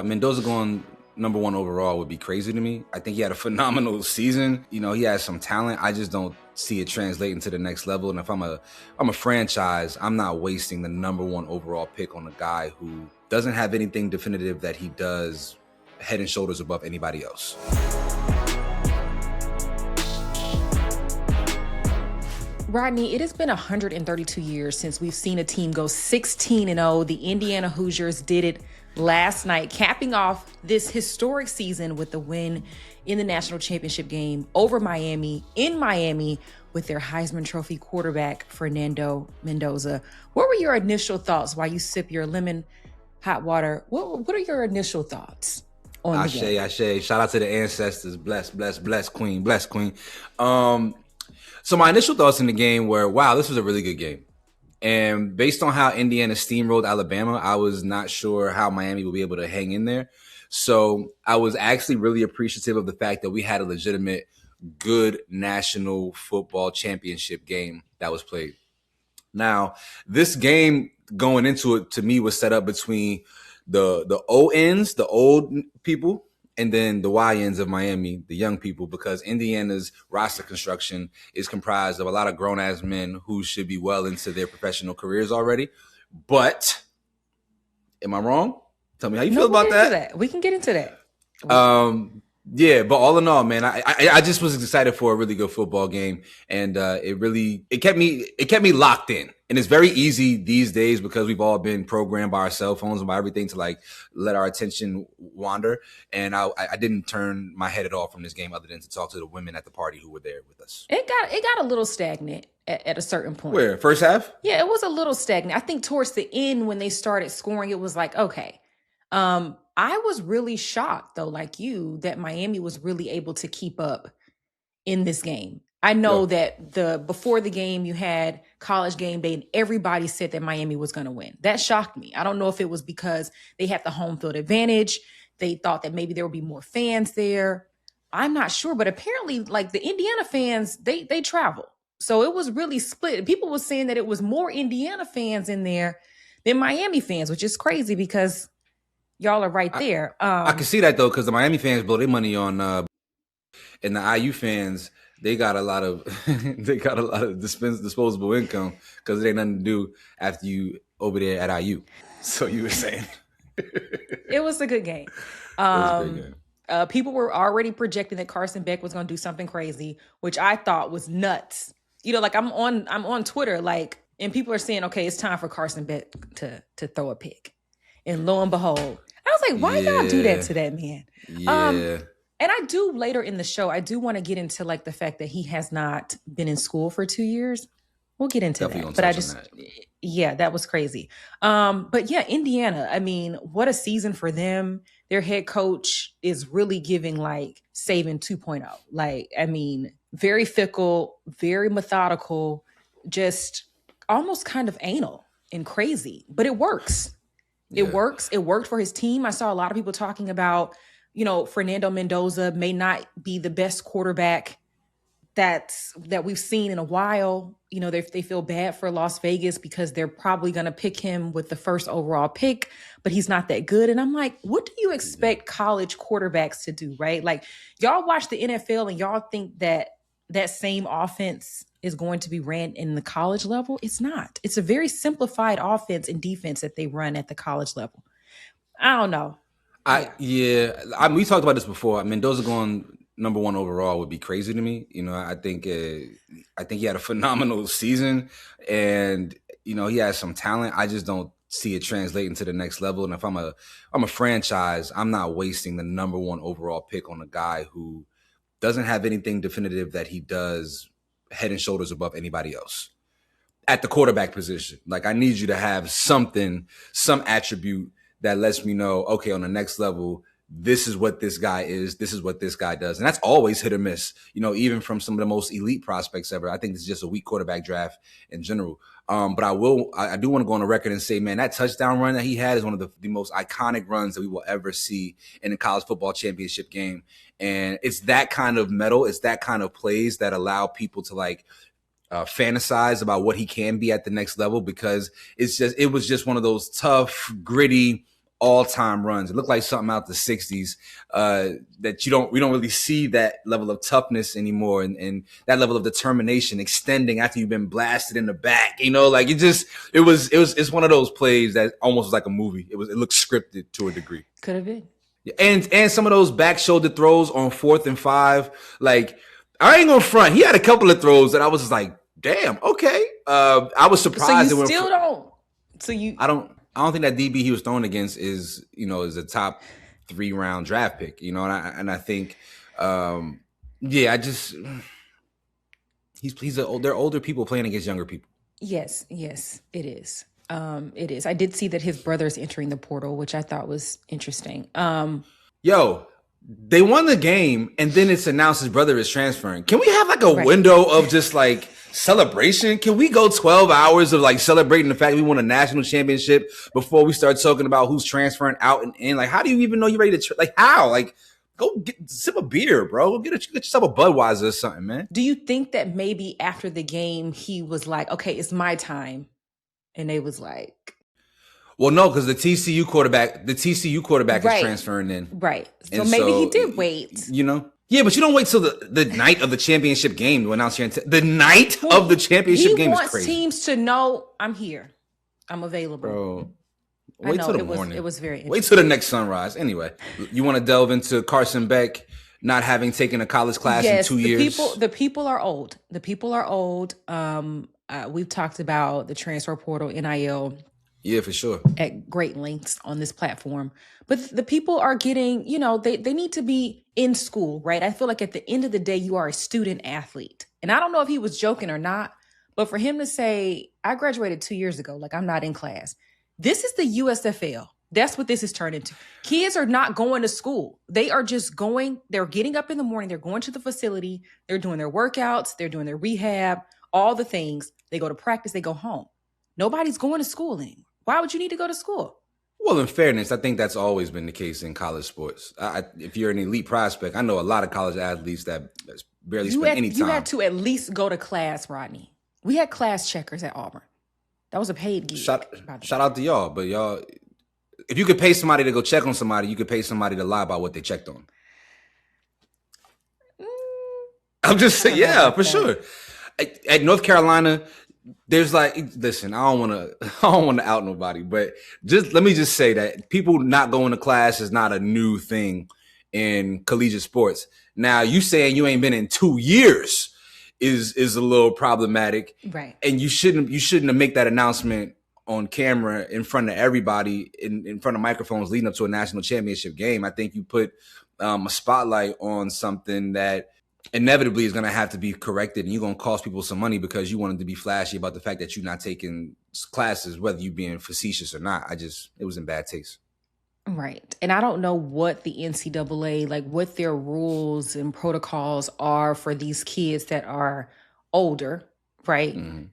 Mendoza going number one overall would be crazy to me. I think he had a phenomenal season. He has some talent. I just don't see it translating to the next level. And if I'm a franchise, I'm not wasting the number one overall pick on a guy who doesn't have anything definitive that he does head and shoulders above anybody else. Rodney, it has been 132 years since we've seen a team go 16-0. The Indiana Hoosiers did it last night, capping off this historic season with the win in the national championship game over Miami, in Miami, with their Heisman Trophy quarterback, Fernando Mendoza. What were your initial thoughts while you sip your lemon hot water? What are your initial thoughts on the game? Ashe. Shout out to the ancestors. Bless, queen. Bless, queen. So my initial thoughts in the game were, wow, this was a really good game. And based on how Indiana steamrolled Alabama, I was not sure how Miami would be able to hang in there. So I was actually really appreciative of the fact that we had a legitimate, good national football championship game that was played. Now, this game going into it, to me, was set up between the O-ends, the old people, and then the Y-ends of Miami, the young people, because Indiana's roster construction is comprised of a lot of grown-ass men who should be well into their professional careers already. But, am I wrong? Tell me how you feel about that. We can get into that. Yeah, but all in all, man, I just was excited for a really good football game, and it kept me locked in. And it's very easy these days because we've all been programmed by our cell phones and by everything to like let our attention wander. And I didn't turn my head at all from this game other than to talk to the women at the party who were there with us. It got a little stagnant at a certain point. Where? First half? Yeah, it was a little stagnant. I think towards the end when they started scoring, it was like, okay. I was really shocked, though, like you, that Miami was really able to keep up in this game. I know that before the game, you had College Game Day, and everybody said that Miami was going to win. That shocked me. I don't know if it was because they had the home field advantage. They thought that maybe there would be more fans there. I'm not sure, but apparently, like the Indiana fans, they travel. So it was really split. People were saying that it was more Indiana fans in there than Miami fans, which is crazy because y'all are right there. I can see that though, because the Miami fans blow their money on, and the IU fans, they got a lot of disposable income because it ain't nothing to do after you over there at IU. So you were saying it was a good game. It was a great game. People were already projecting that Carson Beck was going to do something crazy, which I thought was nuts. Like I'm on Twitter, like, and people are saying, okay, it's time for Carson Beck to throw a pick, and lo and behold, I was like, why y'all do that to that man? Yeah. And I do later in the show, I do want to get into like the fact that he has not been in school for 2 years. We'll get into Definitely that. But yeah, that was crazy. But yeah, Indiana, I mean, what a season for them. Their head coach is really giving like Saban 2.0. Like, I mean, very fickle, very methodical, just almost kind of anal and crazy, but it works. It works. It worked for his team. I saw a lot of people talking about, Fernando Mendoza may not be the best quarterback that we've seen in a while. They feel bad for Las Vegas because they're probably going to pick him with the first overall pick, but he's not that good. And I'm like, what do you expect college quarterbacks to do, right? Like, y'all watch the NFL and y'all think that same offense is going to be ran in the college level. It's not. It's a very simplified offense and defense that they run at the college level. I don't know. We talked about this before. Mendoza going number one overall would be crazy to me. I think he had a phenomenal season, and he has some talent. I just don't see it translating to the next level. And if I'm a franchise, I'm not wasting the number one overall pick on a guy who doesn't have anything definitive that he does head and shoulders above anybody else at the quarterback position. Like, I need you to have some attribute that lets me know, okay, on the next level, this is what this guy is. This is what this guy does. And that's always hit or miss, even from some of the most elite prospects ever. I think it's just a weak quarterback draft in general. But I do want to go on the record and say, man, that touchdown run that he had is one of the most iconic runs that we will ever see in a college football championship game. And it's that kind of metal. It's that kind of plays that allow people to like fantasize about what he can be at the next level, because it was just one of those tough, gritty, all-time runs. It looked like something out the 60s that we don't really see that level of toughness anymore, and that level of determination extending after you've been blasted in the back. Like it's one of those plays that almost was like a movie. It looked scripted to a degree. Could have been. And some of those back shoulder throws on 4th and 5, like I ain't gonna front. He had a couple of throws that I was just like, damn, okay. I was surprised. So you still don't. So you. I don't think that DB he was thrown against is a top 3 round draft pick, and I think, they're older people playing against younger people. Yes, it is. It is. I did see that his brother's entering the portal, which I thought was interesting. They won the game, and then it's announced his brother is transferring. Can we have like a window of just like celebration? Can we go 12 hours of like celebrating the fact we won a national championship before we start talking about who's transferring out and in? Like, how do you even know you're ready to like how? Like, go sip a beer, bro. Go get yourself a Budweiser or something, man. Do you think that maybe after the game he was like, okay, it's my time, and they was like, well, no, because the TCU quarterback is transferring in. Right. So maybe he did wait. Yeah, but you don't wait till the night of the championship game to announce your intent. The night of the championship game is crazy. He wants teams to know I'm here. I'm available. Bro, wait till the morning. It was very interesting. Wait till the next sunrise. Anyway, you want to delve into Carson Beck not having taken a college class in 2 years? The people are old. The people are old. We've talked about the transfer portal, NIL. Yeah, for sure. At great lengths on this platform. But the people are getting, they need to be in school, right? I feel like at the end of the day, you are a student athlete. And I don't know if he was joking or not, but for him to say, I graduated 2 years ago, like I'm not in class. This is the USFL. That's what this has turned into. Kids are not going to school. They are just they're getting up in the morning, they're going to the facility, they're doing their workouts, they're doing their rehab, all the things. They go to practice, they go home. Nobody's going to school anymore. Why would you need to go to school? Well, in fairness, I think that's always been the case in college sports. If you're an elite prospect, I know a lot of college athletes that barely spend any time. You had to at least go to class, Rodney. We had class checkers at Auburn. That was a paid gig. Shout out to y'all. But y'all, if you could pay somebody to go check on somebody, you could pay somebody to lie about what they checked on. I'm just saying, yeah, for sure. At North Carolina, there's listen, I don't want to out nobody, but let me just say that people not going to class is not a new thing in collegiate sports. Now, you saying you ain't been in 2 years is a little problematic, right? And you shouldn't have make that announcement on camera in front of everybody in front of microphones leading up to a national championship game. I think you put a spotlight on something that inevitably is going to have to be corrected, and you're going to cost people some money because you wanted to be flashy about the fact that you're not taking classes, whether you being facetious or not. It was in bad taste. Right. And I don't know what the NCAA, like what their rules and protocols are for these kids that are older, right? Mm-hmm.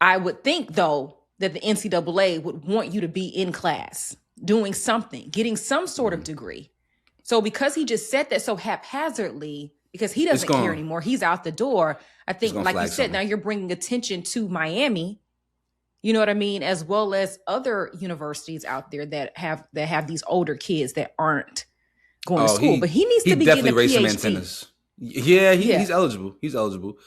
I would think, though, that the NCAA would want you to be in class, doing something, getting some sort of degree. So because he just said that so haphazardly, because he doesn't care anymore, he's out the door. I think, like you said, now you're bringing attention to Miami. You know what I mean? As well as other universities out there that have these older kids that aren't going to school. But he needs to be getting a PhD. Some antennas. Yeah, he's eligible. He's eligible.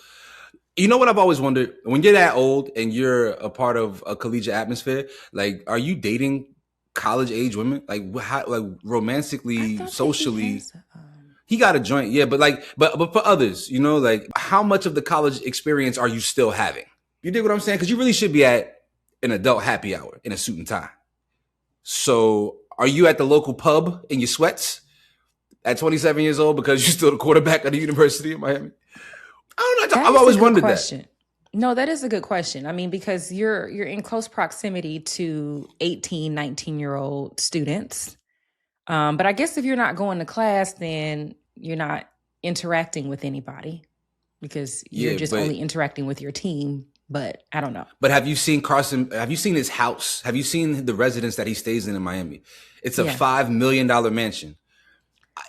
You know what I've always wondered? When you're that old and you're a part of a collegiate atmosphere, like, are you dating college age women? Like, how, like romantically, socially? He got a joint, yeah, but for others, like, how much of the college experience are you still having? You dig what I'm saying? Because you really should be at an adult happy hour in a suit and tie. So are you at the local pub in your sweats at 27 years old because you're still the quarterback of the University of Miami? I don't know. I've always wondered that. No, that is a good question. I mean, because you're in close proximity to 18, 19-year-old students. But I guess if you're not going to class, then you're not interacting with anybody because you're just only interacting with your team. But I don't know. But have you seen Carson? Have you seen his house? Have you seen the residence that he stays in Miami? It's a $5 million mansion.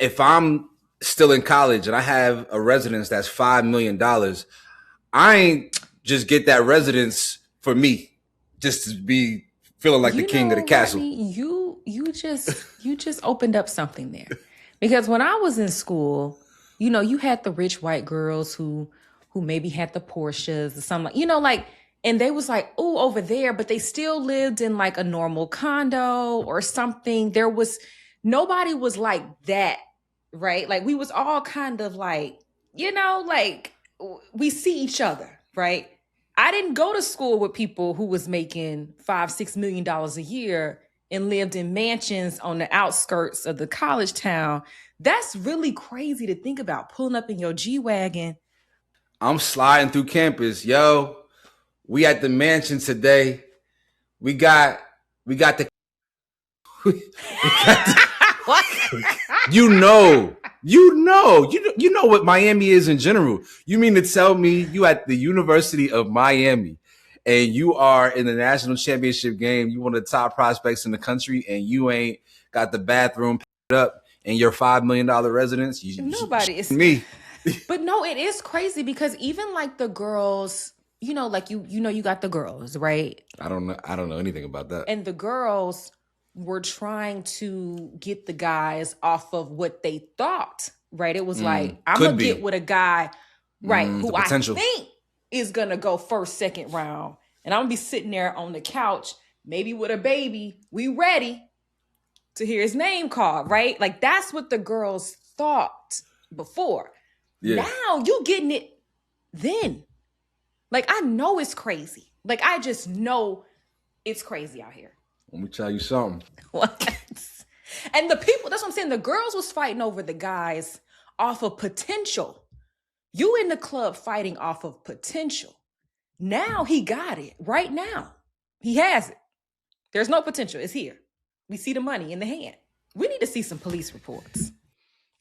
If I'm still in college and I have a residence that's $5 million, I ain't just get that residence for me, just to be feeling like the king of the castle. Rodney, you just opened up something there. Because when I was in school, you had the rich white girls who maybe had the Porsches or something, like, and they was like, oh, over there, but they still lived in like a normal condo or something. Nobody was like that, right? Like we was all kind of like, like we see each other, right? I didn't go to school with people who was making $5-6 million a year and lived in mansions on the outskirts of the college town. That's really crazy to think about, pulling up in your G-Wagon. I'm sliding through campus. Yo, we at the mansion today. We got the we got the, What? you know what Miami is in general. You mean to tell me you at the University of Miami and you are in the national championship game, you one of the top prospects in the country, and you ain't got the bathroom packed up in your $5 million residence? Nobody is me. But no, it is crazy because even like the girls, like you got the girls, right? I don't know anything about that. And the girls were trying to get the guys off of what they thought, right? It was like, I'm going to get with a guy, right, who I think is going to go first, second round. And I'm going to be sitting there on the couch, maybe with a baby. We ready to hear his name called, right? Like that's what the girls thought before. Yeah. Now you getting it then. Like I know it's crazy. Like I just know it's crazy out here. Let me tell you something. What? And the people, that's what I'm saying. The girls was fighting over the guys off of potential. You in the club fighting off of potential. Now he got it. Right now. He has it. There's no potential. It's here. We see the money in the hand. We need to see some police reports.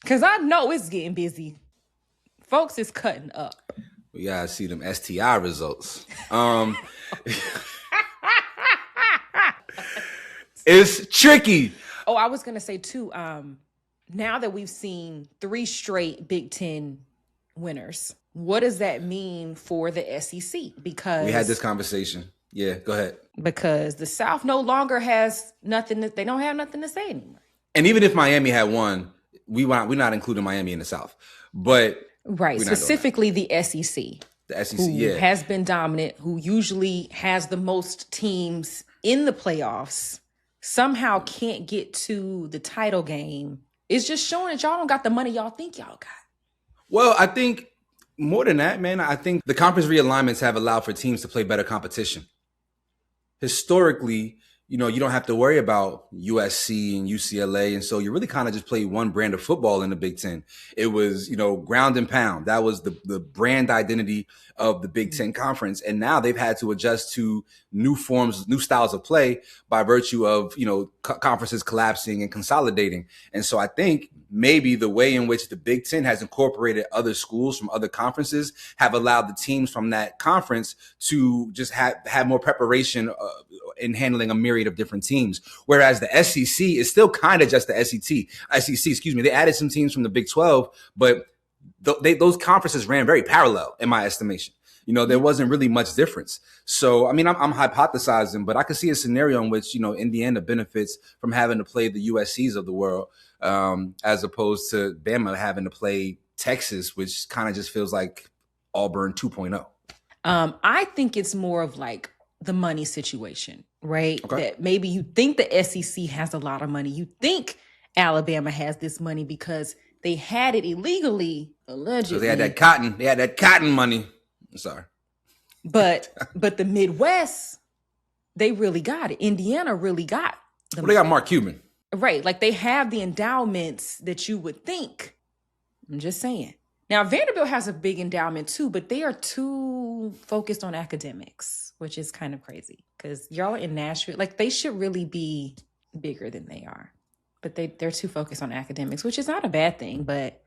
Because I know it's getting busy. Folks is cutting up. We gotta see them STI results. It's tricky. Oh, I was gonna say too. Now that we've seen 3 straight Big Ten winners, what does that mean for the SEC? Because we had this conversation. Yeah, go ahead. Because the South no longer has nothing. They don't have nothing to say anymore. And even if Miami had won, we're not including Miami in the South, but. Right, specifically the SEC. The SEC, who has been dominant, who usually has the most teams in the playoffs, somehow can't get to the title game. It's just showing that y'all don't got the money y'all think y'all got. Well, I think more than that, man, I think the conference realignments have allowed for teams to play better competition. Historically, you don't have to worry about USC and UCLA. And so you really kind of just play one brand of football in the Big Ten. It was, ground and pound. That was the brand identity of the Big Ten Conference. And now they've had to adjust to new forms, new styles of play by virtue of, conferences collapsing and consolidating. And so I think maybe the way in which the Big Ten has incorporated other schools from other conferences have allowed the teams from that conference to just have more preparation in handling a myriad of different teams. Whereas the SEC is still kind of just the SEC, excuse me. They added some teams from the Big 12, but those conferences ran very parallel in my estimation. There wasn't really much difference. So, I mean, I'm hypothesizing, but I could see a scenario in which, Indiana benefits from having to play the USCs of the world, as opposed to Bama having to play Texas, which kind of just feels like Auburn 2.0. I think it's more of like the money situation, right? Okay. That maybe you think the SEC has a lot of money. You think Alabama has this money because they had it illegally, allegedly. So they had that cotton. They had that cotton money. I'm sorry. But the Midwest, they really got it. Indiana really got them. Well, they got Mark Cuban. Right. Like they have the endowments that you would think. I'm just saying. Now, Vanderbilt has a big endowment too, but they are too focused on academics, which is kind of crazy because y'all in Nashville, like they should really be bigger than they are. But they're too focused on academics, which is not a bad thing, but.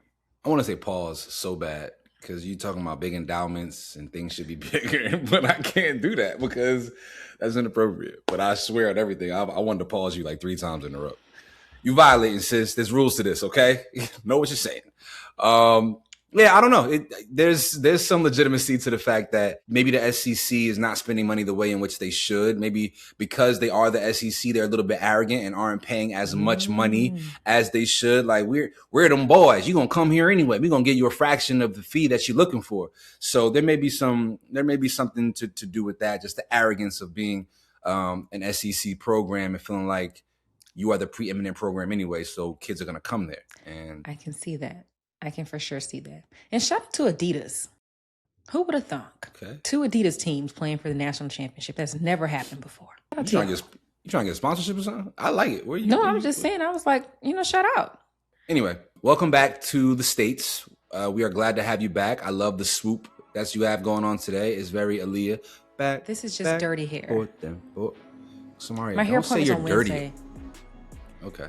I want to say pause so bad because you're talking about big endowments and things should be bigger, but I can't do that because that's inappropriate. But I swear on everything, I wanted to pause you like 3 times in a row. You violating, sis. There's rules to this, okay? Know what you're saying. Yeah, I don't know. There's some legitimacy to the fact that maybe the SEC is not spending money the way in which they should. Maybe because they are the SEC, they're a little bit arrogant and aren't paying as much money as they should. Like we're them boys. You're gonna come here anyway. We're gonna get you a fraction of the fee that you're looking for. So there may be something to do with that. Just the arrogance of being an SEC program and feeling like you are the preeminent program anyway. So kids are gonna come there. And I can see that. I can for sure see that. And shout out to Adidas. Who would have thought? Okay. 2 Adidas teams playing for the national championship. That's never happened before. You trying to get a sponsorship or something? I like it. I was just saying. I was like, shout out. Anyway, welcome back to the States. We are glad to have you back. I love the swoop that you have going on today. It's very Aaliyah. Back. This is just dirty hair. Samaria, my hair appointment's on Wednesday. Okay.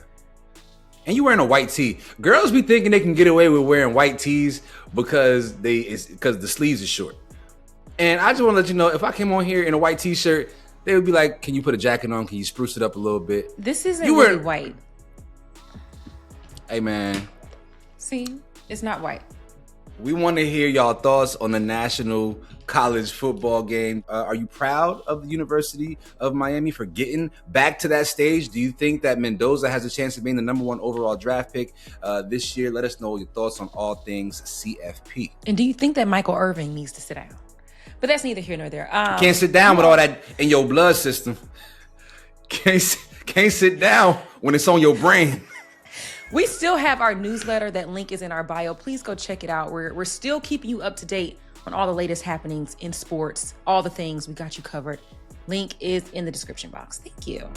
And you wearing a white tee. Girls be thinking they can get away with wearing white tees because the sleeves are short. And I just want to let you know, if I came on here in a white t-shirt, they would be like, can you put a jacket on? Can you spruce it up a little bit? This isn't really white. Hey, man. See, it's not white. We want to hear y'all thoughts on the national college football game. Are you proud of the University of Miami for getting back to that stage? Do you think that Mendoza has a chance of being the number 1 overall draft pick this year? Let us know your thoughts on all things CFP. And do you think that Michael Irvin needs to sit down? But that's neither here nor there. You can't sit down with all that in your blood system. Can't sit down when it's on your brain. We still have our newsletter. That link is in our bio. Please go check it out. We're still keeping you up to date on all the latest happenings in sports, all the things. We got you covered. Link is in the description box. Thank you.